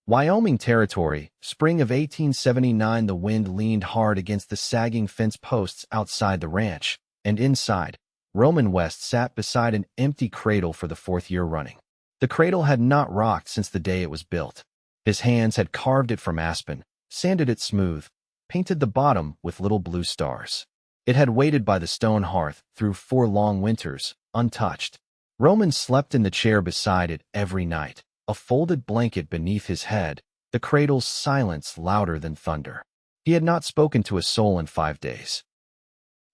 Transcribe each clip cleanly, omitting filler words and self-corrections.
Wyoming Territory, spring of 1879. The wind leaned hard against the sagging fence posts outside the ranch, and inside, Roman West sat beside an empty cradle for the fourth year running. The cradle had not rocked since the day it was built. His hands had carved it from aspen, sanded it smooth, painted the bottom with little blue stars. It had waited by the stone hearth through 4 long winters, untouched. Roman slept in the chair beside it every night, a folded blanket beneath his head, the cradle's silence louder than thunder. He had not spoken to a soul in 5 days.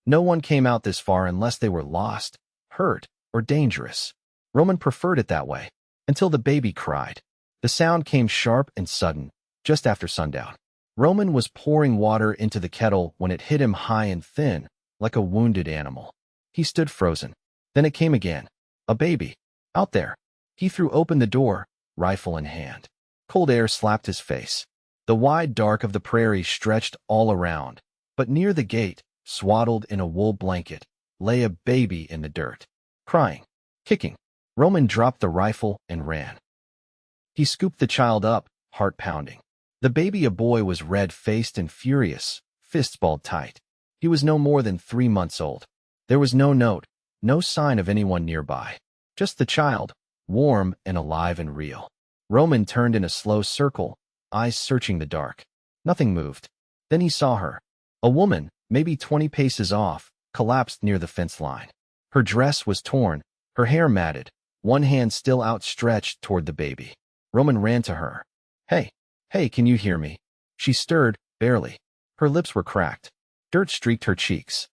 No one came out this far unless they were lost, hurt, or dangerous. Roman preferred it that way, until the baby cried. The sound came sharp and sudden, just after sundown. Roman was pouring water into the kettle when it hit him high and thin, like a wounded animal. He stood frozen. Then it came again. A baby. Out there. He threw open the door, rifle in hand. Cold air slapped his face. The wide dark of the prairie stretched all around, but near the gate, swaddled in a wool blanket, lay a baby in the dirt, crying, kicking. Roman dropped the rifle and ran. He scooped the child up, heart pounding. The baby, a boy, was red-faced and furious, fists balled tight. He was no more than 3 months old. There was no note, no sign of anyone nearby. Just the child, warm and alive and real. Roman turned in a slow circle, eyes searching the dark. Nothing moved. Then he saw her. A woman, maybe 20 paces off, collapsed near the fence line. Her dress was torn, her hair matted, one hand still outstretched toward the baby. Roman ran to her. Hey, can you hear me? She stirred, barely. Her lips were cracked. Dirt streaked her cheeks.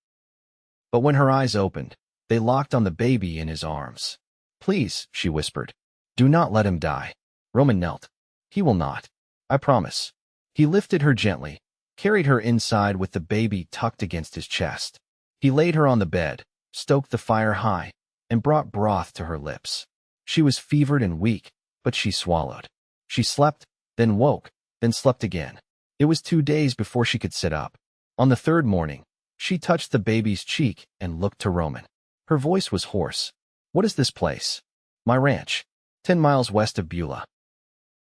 But when her eyes opened, they locked on the baby in his arms. Please, she whispered. Do not let him die. Roman knelt. He will not. I promise. He lifted her gently, carried her inside with the baby tucked against his chest. He laid her on the bed, stoked the fire high, and brought broth to her lips. She was fevered and weak, but she swallowed. She slept, then woke, then slept again. It was 2 days before she could sit up. On the 3rd morning, she touched the baby's cheek and looked to Roman. Her voice was hoarse. What is this place? My ranch, 10 miles west of Beulah.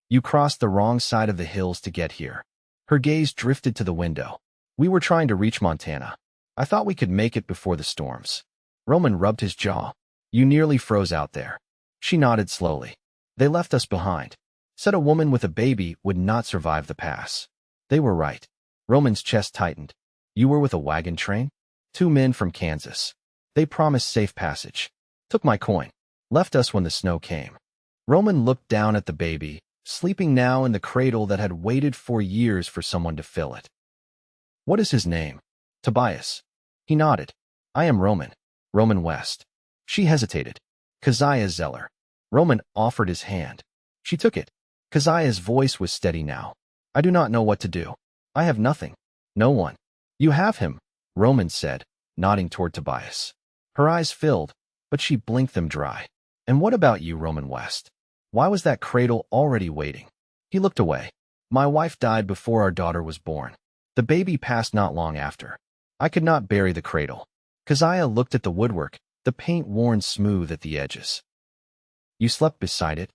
You crossed the wrong side of the hills to get here. Her gaze drifted to the window. We were trying to reach Montana. I thought we could make it before the storms. Roman rubbed his jaw. You nearly froze out there. She nodded slowly. They left us behind. Said a woman with a baby would not survive the pass. They were right. Roman's chest tightened. You were with a wagon train? 2 men from Kansas. They promised safe passage. Took my coin. Left us when the snow came. Roman looked down at the baby, sleeping now in the cradle that had waited for years for someone to fill it. What is his name? Tobias. He nodded. I am Roman. Roman West. She hesitated. Keziah Zeller. Roman offered his hand. She took it. Keziah's voice was steady now. I do not know what to do. I have nothing. No one. You have him, Roman said, nodding toward Tobias. Her eyes filled, but she blinked them dry. And what about you, Roman West? Why was that cradle already waiting? He looked away. My wife died before our daughter was born. The baby passed not long after. I could not bury the cradle. Keziah looked at the woodwork, the paint worn smooth at the edges. You slept beside it?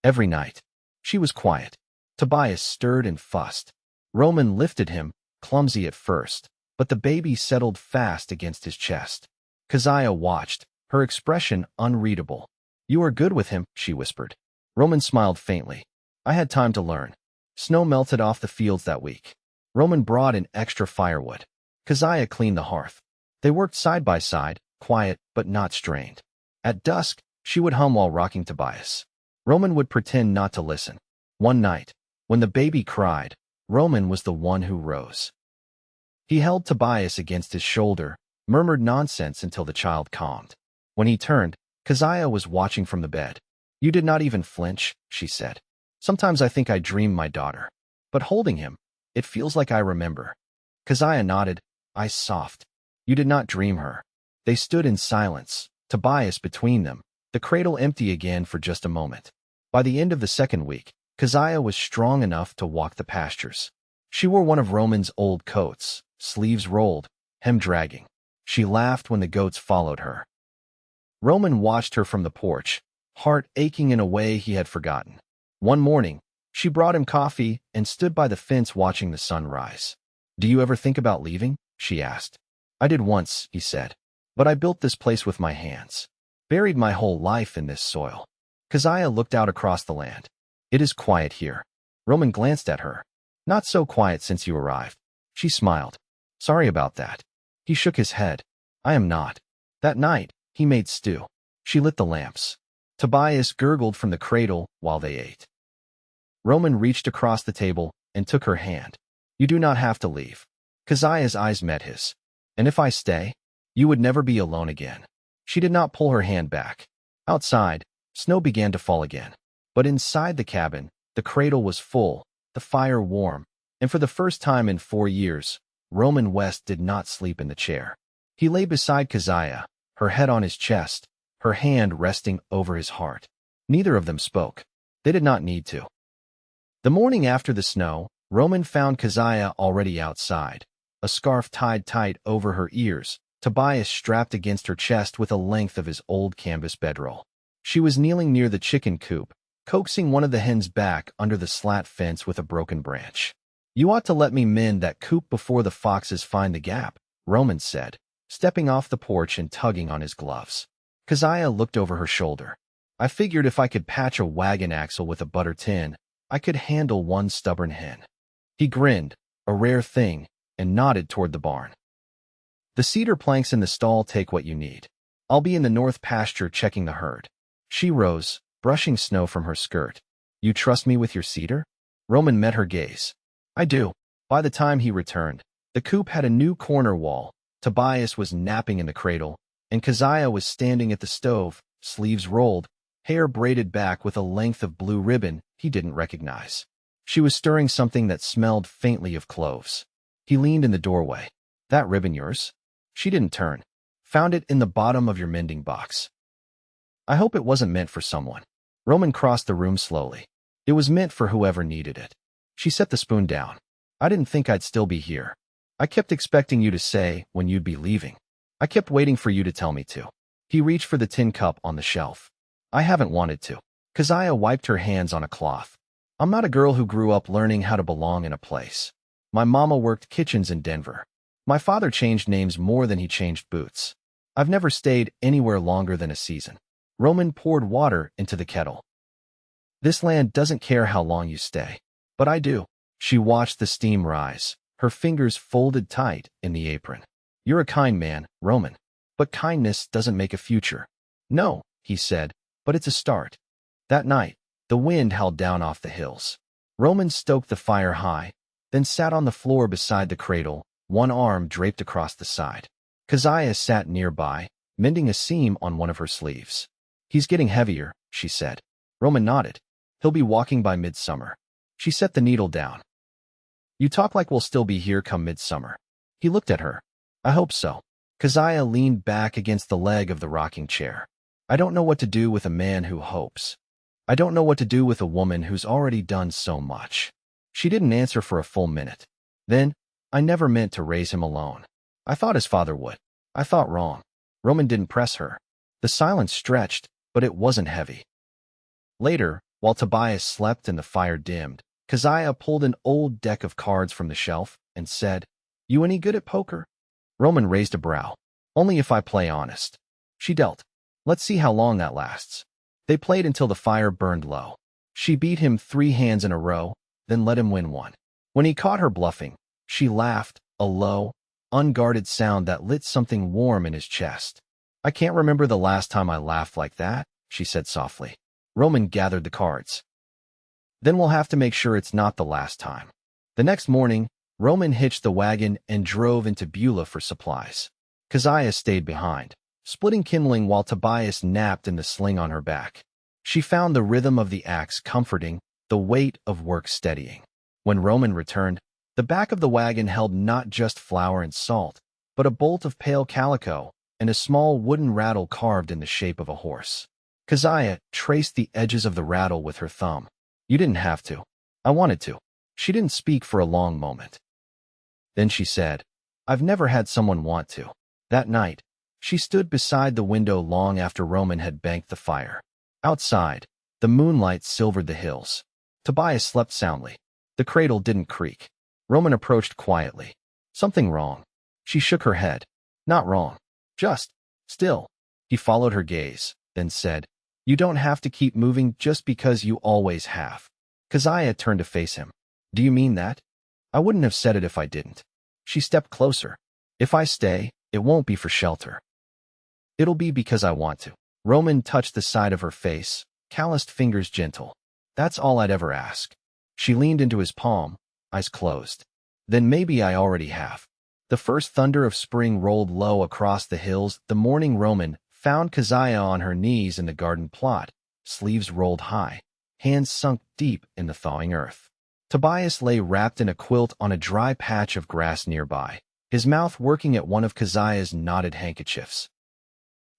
Every night. She was quiet. Tobias stirred and fussed. Roman lifted him, clumsy at first, but the baby settled fast against his chest. Keziah watched, her expression unreadable. You are good with him, she whispered. Roman smiled faintly. I had time to learn. Snow melted off the fields that week. Roman brought in extra firewood. Keziah cleaned the hearth. They worked side by side, quiet but not strained. At dusk, she would hum while rocking Tobias. Roman would pretend not to listen. One night, when the baby cried, Roman was the one who rose. He held Tobias against his shoulder, murmured nonsense until the child calmed. When he turned, Keziah was watching from the bed. You did not even flinch, she said. Sometimes I think I dream my daughter. But holding him, it feels like I remember. Keziah nodded, eyes soft. You did not dream her. They stood in silence, Tobias between them, the cradle empty again for just a moment. By the end of the 2nd week, Keziah was strong enough to walk the pastures. She wore one of Roman's old coats, sleeves rolled, hem dragging. She laughed when the goats followed her. Roman watched her from the porch, heart aching in a way he had forgotten. One morning, She brought him coffee and stood by the fence watching the sun rise. "Do you ever think about leaving?" she asked. "I did once," he said. "But I built this place with my hands. Buried my whole life in this soil." Keziah looked out across the land. "It is quiet here." Roman glanced at her. "Not so quiet since you arrived." She smiled. "Sorry about that." He shook his head. "I am not." That night, he made stew. She lit the lamps. Tobias gurgled from the cradle while they ate. Roman reached across the table and took her hand. "You do not have to leave." Keziah's eyes met his. "And if I stay, you would never be alone again." She did not pull her hand back. Outside, snow began to fall again. But inside the cabin, the cradle was full, the fire warm, and for the first time in 4 years, Roman West did not sleep in the chair. He lay beside Keziah, her head on his chest, her hand resting over his heart. Neither of them spoke. They did not need to. The morning after the snow, Roman found Keziah already outside, a scarf tied tight over her ears, Tobias strapped against her chest with a length of his old canvas bedroll. She was kneeling near the chicken coop, coaxing one of the hens back under the slat fence with a broken branch. "You ought to let me mend that coop before the foxes find the gap," Roman said, stepping off the porch and tugging on his gloves. Keziah looked over her shoulder. "I figured if I could patch a wagon axle with a butter tin, I could handle one stubborn hen." He grinned, a rare thing, and nodded toward the barn. "The cedar planks in the stall take what you need. I'll be in the north pasture checking the herd." She rose, brushing snow from her skirt. "You trust me with your cedar?" Roman met her gaze. "I do." By the time he returned, the coop had a new corner wall, Tobias was napping in the cradle, and Keziah was standing at the stove, sleeves rolled, hair braided back with a length of blue ribbon he didn't recognize. She was stirring something that smelled faintly of cloves. He leaned in the doorway. "That ribbon yours?" She didn't turn. "Found it in the bottom of your mending box." "I hope it wasn't meant for someone." Roman crossed the room slowly. "It was meant for whoever needed it." She set the spoon down. "I didn't think I'd still be here. I kept expecting you to say when you'd be leaving. I kept waiting for you to tell me to." He reached for the tin cup on the shelf. "I haven't wanted to." Keziah wiped her hands on a cloth. "I'm not a girl who grew up learning how to belong in a place. My mama worked kitchens in Denver. My father changed names more than he changed boots. I've never stayed anywhere longer than a season." Roman poured water into the kettle. "This land doesn't care how long you stay. But I do." She watched the steam rise, her fingers folded tight in the apron. "You're a kind man, Roman. But kindness doesn't make a future." "No," he said, "but it's a start." That night, the wind howled down off the hills. Roman stoked the fire high, then sat on the floor beside the cradle, one arm draped across the side. Keziah sat nearby, mending a seam on one of her sleeves. "He's getting heavier," she said. Roman nodded. "He'll be walking by midsummer." She set the needle down. "You talk like we'll still be here come midsummer." He looked at her. "I hope so." Keziah leaned back against the leg of the rocking chair. "I don't know what to do with a man who hopes. I don't know what to do with a woman who's already done so much." She didn't answer for a full minute. Then, "I never meant to raise him alone. I thought his father would. I thought wrong." Roman didn't press her. The silence stretched, but it wasn't heavy. Later, while Tobias slept and the fire dimmed, Keziah pulled an old deck of cards from the shelf and said, "You any good at poker?" Roman raised a brow. "Only if I play honest." She dealt. "Let's see how long that lasts." They played until the fire burned low. She beat him 3 hands in a row, then let him win one. When he caught her bluffing, she laughed, a low, unguarded sound that lit something warm in his chest. "I can't remember the last time I laughed like that," she said softly. Roman gathered the cards. "Then we'll have to make sure it's not the last time." The next morning, Roman hitched the wagon and drove into Beulah for supplies. Keziah stayed behind, splitting kindling while Tobias napped in the sling on her back. She found the rhythm of the axe comforting, the weight of work steadying. When Roman returned, the back of the wagon held not just flour and salt, but a bolt of pale calico and a small wooden rattle carved in the shape of a horse. Keziah traced the edges of the rattle with her thumb. "You didn't have to. I wanted to." She didn't speak for a long moment. Then she said, "I've never had someone want to." That night, she stood beside the window long after Roman had banked the fire. Outside, the moonlight silvered the hills. Tobias slept soundly. The cradle didn't creak. Roman approached quietly. Something wrong. She shook her head. Not wrong. Just still. He followed her gaze, then said, "You don't have to keep moving just because you always have." Keziah turned to face him. "Do you mean that?" "I wouldn't have said it if I didn't." She stepped closer. "If I stay, it won't be for shelter. It'll be because I want to." Roman touched the side of her face, calloused fingers gentle. "That's all I'd ever ask." She leaned into his palm, eyes closed. "Then maybe I already have." The first thunder of spring rolled low across the hills. The morning Roman found Keziah on her knees in the garden plot, sleeves rolled high, hands sunk deep in the thawing earth. Tobias lay wrapped in a quilt on a dry patch of grass nearby, his mouth working at one of Keziah's knotted handkerchiefs.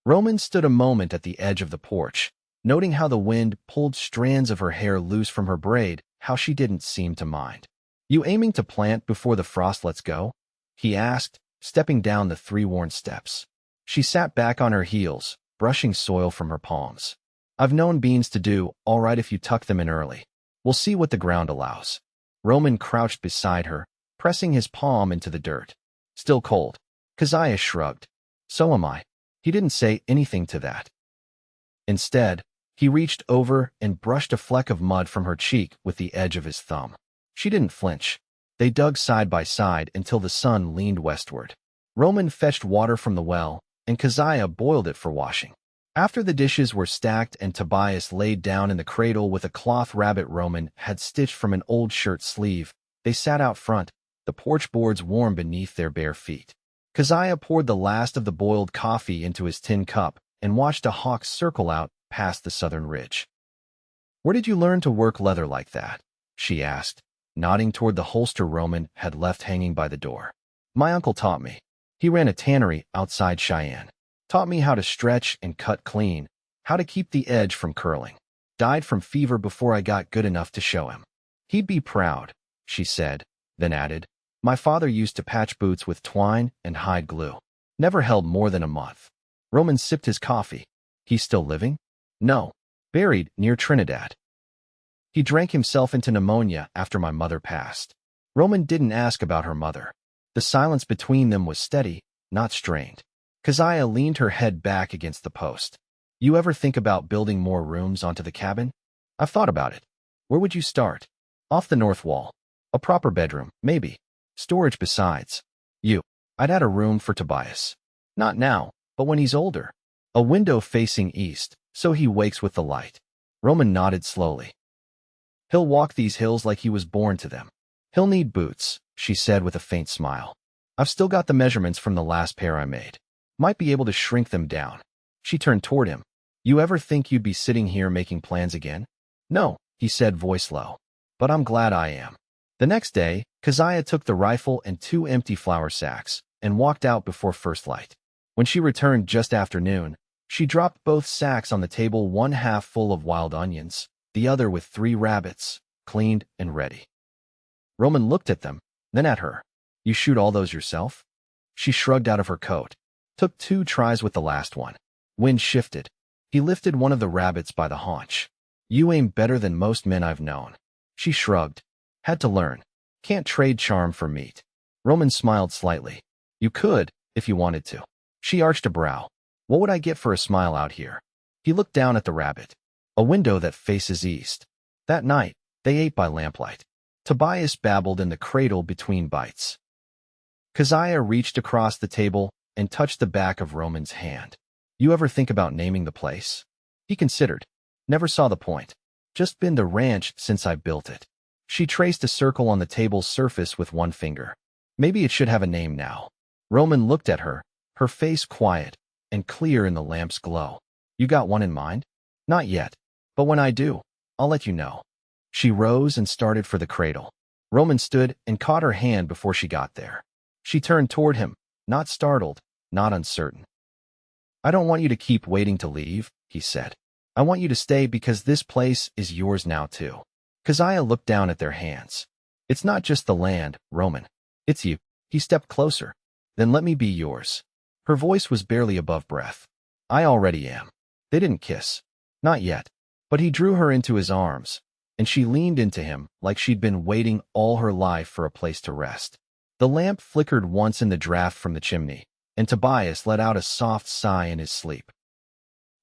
Roman stood a moment at the edge of the porch, noting how the wind pulled strands of her hair loose from her braid, how she didn't seem to mind. "You aiming to plant before the frost lets go?" he asked, stepping down the 3 worn steps. She sat back on her heels, brushing soil from her palms. "I've known beans to do all right if you tuck them in early. We'll see what the ground allows." Roman crouched beside her, pressing his palm into the dirt. "Still cold." Keziah shrugged. "So am I." He didn't say anything to that. Instead, he reached over and brushed a fleck of mud from her cheek with the edge of his thumb. She didn't flinch. They dug side by side until the sun leaned westward. Roman fetched water from the well, and Keziah boiled it for washing. After the dishes were stacked and Tobias laid down in the cradle with a cloth rabbit Roman had stitched from an old shirt sleeve, they sat out front, the porch boards warm beneath their bare feet. Keziah poured the last of the boiled coffee into his tin cup and watched a hawk circle out past the southern ridge. "Where did you learn to work leather like that?" she asked, nodding toward the holster Roman had left hanging by the door. "My uncle taught me. He ran a tannery outside Cheyenne. Taught me how to stretch and cut clean, how to keep the edge from curling. Died from fever before I got good enough to show him. He'd be proud," she said, then added, "My father used to patch boots with twine and hide glue. Never held more than a month." Roman sipped his coffee. "He's still living?" "No. Buried near Trinidad. He drank himself into pneumonia after my mother passed." Roman didn't ask about her mother. The silence between them was steady, not strained. Keziah leaned her head back against the post. "You ever think about building more rooms onto the cabin?" "I've thought about it." "Where would you start?" "Off the north wall. A proper bedroom, maybe. Storage besides." "You." "I'd add a room for Tobias. Not now, but when he's older. A window facing east, so he wakes with the light." Roman nodded slowly. "He'll walk these hills like he was born to them. He'll need boots," she said with a faint smile. "I've still got the measurements from the last pair I made. Might be able to shrink them down." She turned toward him. "You ever think you'd be sitting here making plans again?" "No," he said, voice low. "But I'm glad I am." The next day, Keziah took the rifle and 2 empty flour sacks and walked out before first light. When she returned just after noon, she dropped both sacks on the table, one half full of wild onions, the other with 3 rabbits, cleaned and ready. Roman looked at them, then at her. "You shoot all those yourself?" She shrugged out of her coat. Took 2 tries with the last one. Wind shifted. He lifted one of the rabbits by the haunch. "You aim better than most men I've known." She shrugged. "Had to learn. Can't trade charm for meat." Roman smiled slightly. "You could, if you wanted to." She arched a brow. "What would I get for a smile out here?" He looked down at the rabbit. "A window that faces east." That night, they ate by lamplight. Tobias babbled in the cradle between bites. Keziah reached across the table and touched the back of Roman's hand. "You ever think about naming the place?" He considered. "Never saw the point. Just been the ranch since I built it." She traced a circle on the table's surface with one finger. "Maybe it should have a name now." Roman looked at her, her face quiet and clear in the lamp's glow. "You got one in mind?" "Not yet. But when I do, I'll let you know." She rose and started for the cradle. Roman stood and caught her hand before she got there. She turned toward him, not startled, not uncertain. "I don't want you to keep waiting to leave," he said. "I want you to stay because this place is yours now too." Keziah looked down at their hands. "It's not just the land, Roman. It's you." He stepped closer. "Then let me be yours." Her voice was barely above breath. "I already am." They didn't kiss. Not yet. But he drew her into his arms, and she leaned into him like she'd been waiting all her life for a place to rest. The lamp flickered once in the draft from the chimney, and Tobias let out a soft sigh in his sleep.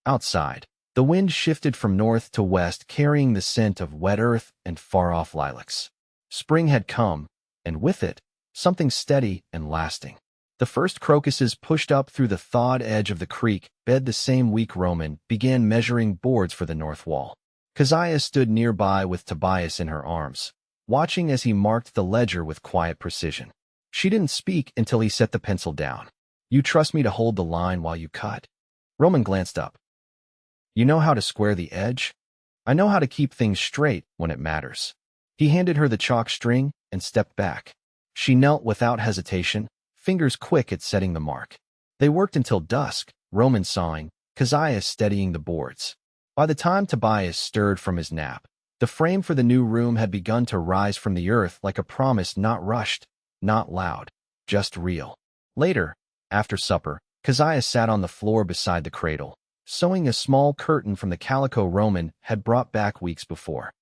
Outside, the wind shifted from north to west, carrying the scent of wet earth and far-off lilacs. Spring had come, and with it, something steady and lasting. The first crocuses pushed up through the thawed edge of the creek bed the same week Roman began measuring boards for the north wall. Keziah stood nearby with Tobias in her arms, watching as he marked the ledger with quiet precision. She didn't speak until he set the pencil down. "You trust me to hold the line while you cut?" Roman glanced up. "You know how to square the edge? I know how to keep things straight when it matters." He handed her the chalk string and stepped back. She knelt without hesitation, fingers quick at setting the mark. They worked until dusk, Roman sawing, Keziah steadying the boards. By the time Tobias stirred from his nap, the frame for the new room had begun to rise from the earth like a promise, not rushed, not loud, just real. Later, after supper, Keziah sat on the floor beside the cradle, sewing a small curtain from the calico Roman had brought back weeks before.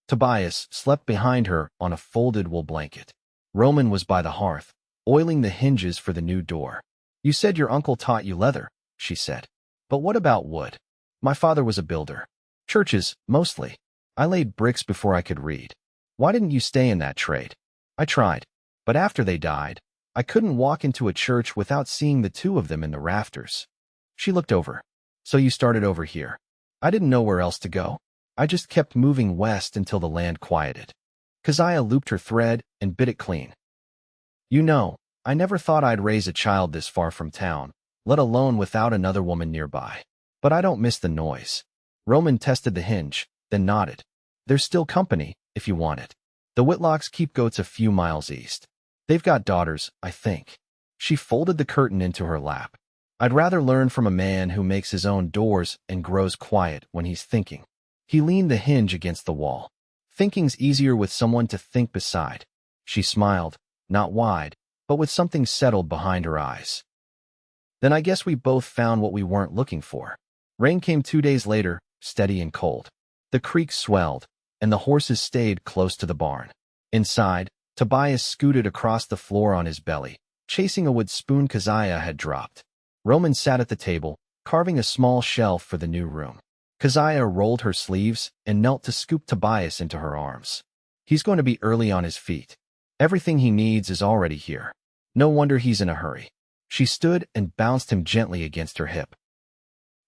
Tobias slept behind her on a folded wool blanket. Roman was by the hearth, oiling the hinges for the new door. "You said your uncle taught you leather," she said. "But what about wood?" "My father was a builder. Churches, mostly. I laid bricks before I could read." "Why didn't you stay in that trade?" "I tried. But after they died, I couldn't walk into a church without seeing the two of them in the rafters." She looked over. "So you started over here." "I didn't know where else to go. I just kept moving west until the land quieted." Keziah looped her thread and bit it clean. "You know, I never thought I'd raise a child this far from town, let alone without another woman nearby. But I don't miss the noise." Roman tested the hinge, then nodded. "There's still company, if you want it. The Whitlocks keep goats a few miles east. They've got daughters, I think." She folded the curtain into her lap. "I'd rather learn from a man who makes his own doors and grows quiet when he's thinking." He leaned the hinge against the wall. "Thinking's easier with someone to think beside." She smiled, not wide, but with something settled behind her eyes. "Then I guess we both found what we weren't looking for." Rain came 2 days later, steady and cold. The creek swelled, and the horses stayed close to the barn. Inside, Tobias scooted across the floor on his belly, chasing a wood spoon Keziah had dropped. Roman sat at the table, carving a small shelf for the new room. Keziah rolled her sleeves and knelt to scoop Tobias into her arms. "He's going to be early on his feet. Everything he needs is already here. No wonder he's in a hurry." She stood and bounced him gently against her hip.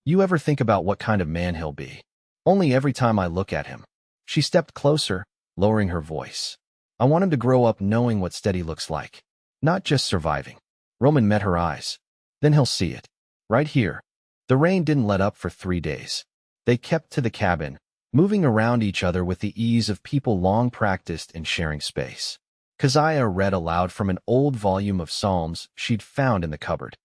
"You ever think about what kind of man he'll be?" "Only every time I look at him." She stepped closer, lowering her voice. "I want him to grow up knowing what steady looks like, not just surviving." Roman met her eyes. "Then he'll see it. Right here." The rain didn't let up for 3 days. They kept to the cabin, moving around each other with the ease of people long practiced in sharing space. Keziah read aloud from an old volume of Psalms she'd found in the cupboard.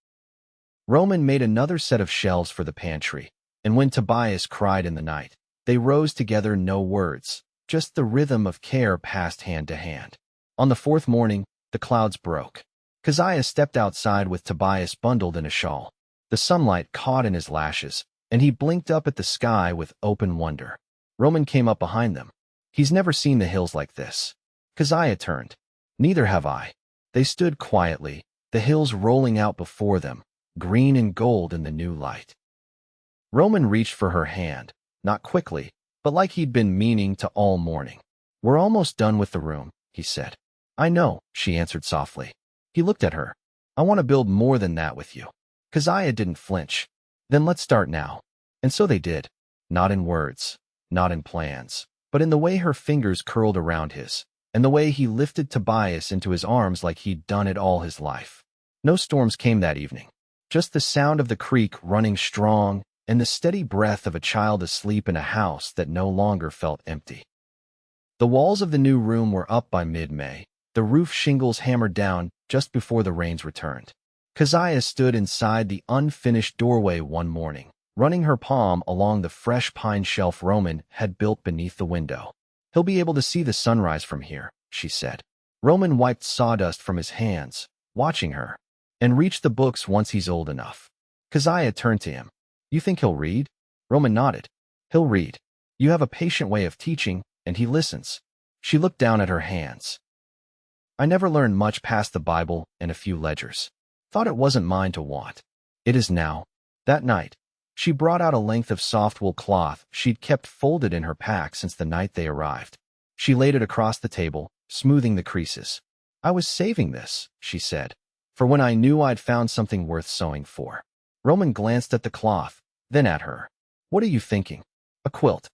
Roman made another set of shelves for the pantry, and when Tobias cried in the night, they rose together, no words, just the rhythm of care passed hand to hand. On the 4th morning, the clouds broke. Keziah stepped outside with Tobias bundled in a shawl. The sunlight caught in his lashes, and he blinked up at the sky with open wonder. Roman came up behind them. "He's never seen the hills like this." Keziah turned. "Neither have I." They stood quietly, the hills rolling out before them, green and gold in the new light. Roman reached for her hand, not quickly, but like he'd been meaning to all morning. "We're almost done with the room," he said. "I know," she answered softly. He looked at her. "I want to build more than that with you." Keziah didn't flinch. "Then let's start now." And so they did. Not in words, not in plans, but in the way her fingers curled around his, and the way he lifted Tobias into his arms like he'd done it all his life. No storms came that evening. Just the sound of the creek running strong and the steady breath of a child asleep in a house that no longer felt empty. The walls of the new room were up by mid-May, the roof shingles hammered down just before the rains returned. Keziah stood inside the unfinished doorway one morning, running her palm along the fresh pine shelf Roman had built beneath the window. "He'll be able to see the sunrise from here," she said. Roman wiped sawdust from his hands, watching her, "and reach the books once he's old enough." Keziah turned to him. "You think he'll read?" Roman nodded. "He'll read. You have a patient way of teaching, and he listens. She looked down at her hands. I never learned much past the Bible and a few ledgers. Thought it wasn't mine to want. It is now. That night, she brought out a length of soft wool cloth she'd kept folded in her pack since the night they arrived. She laid it across the table, smoothing the creases. I was saving this, she said, for when I knew I'd found something worth sewing for. Roman glanced at the cloth, then at her. What are you thinking? A quilt.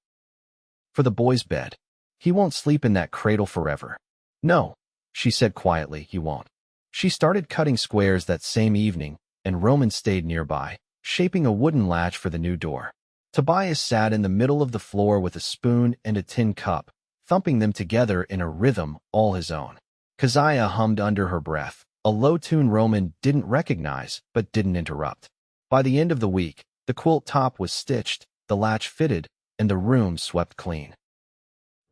For the boy's bed. He won't sleep in that cradle forever. No, she said quietly, he won't. She started cutting squares that same evening, and Roman stayed nearby, shaping a wooden latch for the new door. Tobias sat in the middle of the floor with a spoon and a tin cup, thumping them together in a rhythm all his own. Keziah hummed under her breath, a low tune Roman didn't recognize but didn't interrupt. By the end of the week, the quilt top was stitched, the latch fitted, and the room swept clean.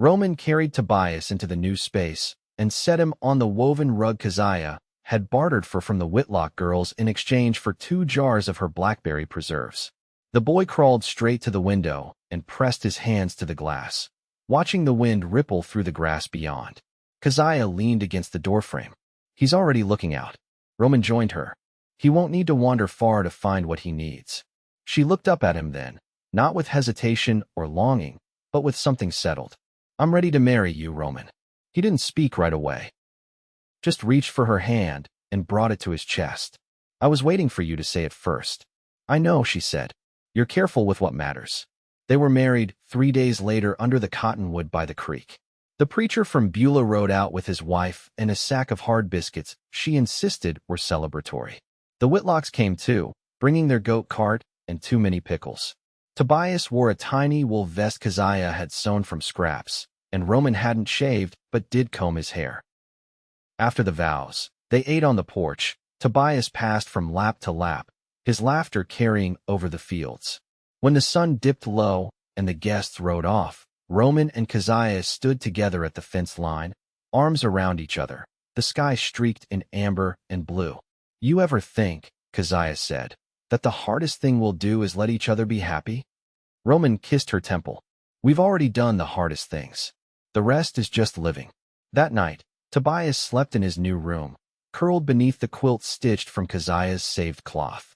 Roman carried Tobias into the new space and set him on the woven rug Keziah had bartered from the Whitlock girls in exchange for 2 jars of her blackberry preserves. The boy crawled straight to the window and pressed his hands to the glass, watching the wind ripple through the grass beyond. Keziah leaned against the doorframe. He's already looking out. Roman joined her. He won't need to wander far to find what he needs. She looked up at him then, not with hesitation or longing, but with something settled. I'm ready to marry you, Roman. He didn't speak right away. Just reached for her hand and brought it to his chest. I was waiting for you to say it first. I know, she said. You're careful with what matters. They were married 3 days later under the cottonwood by the creek. The preacher from Beulah rode out with his wife and a sack of hard biscuits she insisted were celebratory. The Whitlocks came too, bringing their goat cart and too many pickles. Tobias wore a tiny wool vest Keziah had sewn from scraps, and Roman hadn't shaved but did comb his hair. After the vows, they ate on the porch. Tobias passed from lap to lap, his laughter carrying over the fields. When the sun dipped low and the guests rode off, Roman and Keziah stood together at the fence line, arms around each other, the sky streaked in amber and blue. You ever think, Keziah said, that the hardest thing we'll do is let each other be happy? Roman kissed her temple. We've already done the hardest things. The rest is just living. That night, Tobias slept in his new room, curled beneath the quilt stitched from Keziah's saved cloth.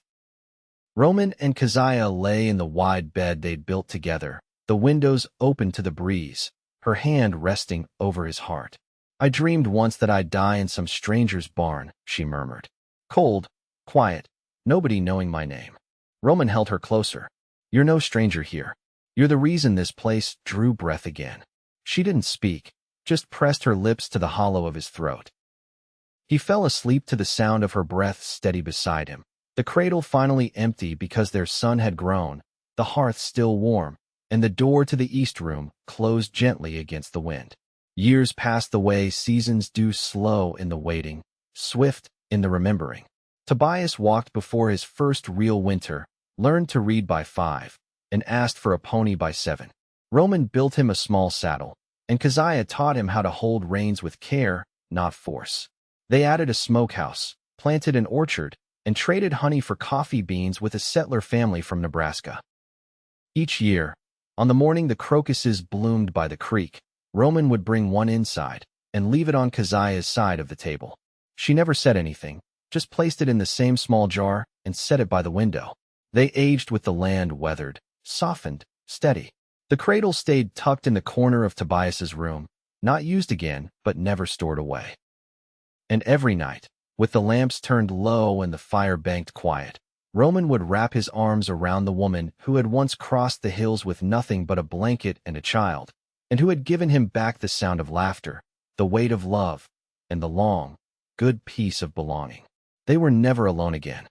Roman and Keziah lay in the wide bed they'd built together, the windows open to the breeze, her hand resting over his heart. I dreamed once that I'd die in some stranger's barn, she murmured. Cold, quiet, nobody knowing my name. Roman held her closer. You're no stranger here. You're the reason this place drew breath again. She didn't speak, just pressed her lips to the hollow of his throat. He fell asleep to the sound of her breath steady beside him. The cradle finally empty because their son had grown, the hearth still warm, and the door to the east room closed gently against the wind. Years passed the way seasons do, slow in the waiting, swift in the remembering. Tobias walked before his first real winter, learned to read by 5, and asked for a pony by 7. Roman built him a small saddle, and Keziah taught him how to hold reins with care, not force. They added a smokehouse, planted an orchard, and traded honey for coffee beans with a settler family from Nebraska. Each year, on the morning the crocuses bloomed by the creek, Roman would bring one inside and leave it on Keziah's side of the table. She never said anything, just placed it in the same small jar and set it by the window. They aged with the land weathered, softened, steady. The cradle stayed tucked in the corner of Tobias's room, not used again, but never stored away. And every night, with the lamps turned low and the fire banked quiet, Roman would wrap his arms around the woman who had once crossed the hills with nothing but a blanket and a child, and who had given him back the sound of laughter, the weight of love, and the long, good peace of belonging. They were never alone again.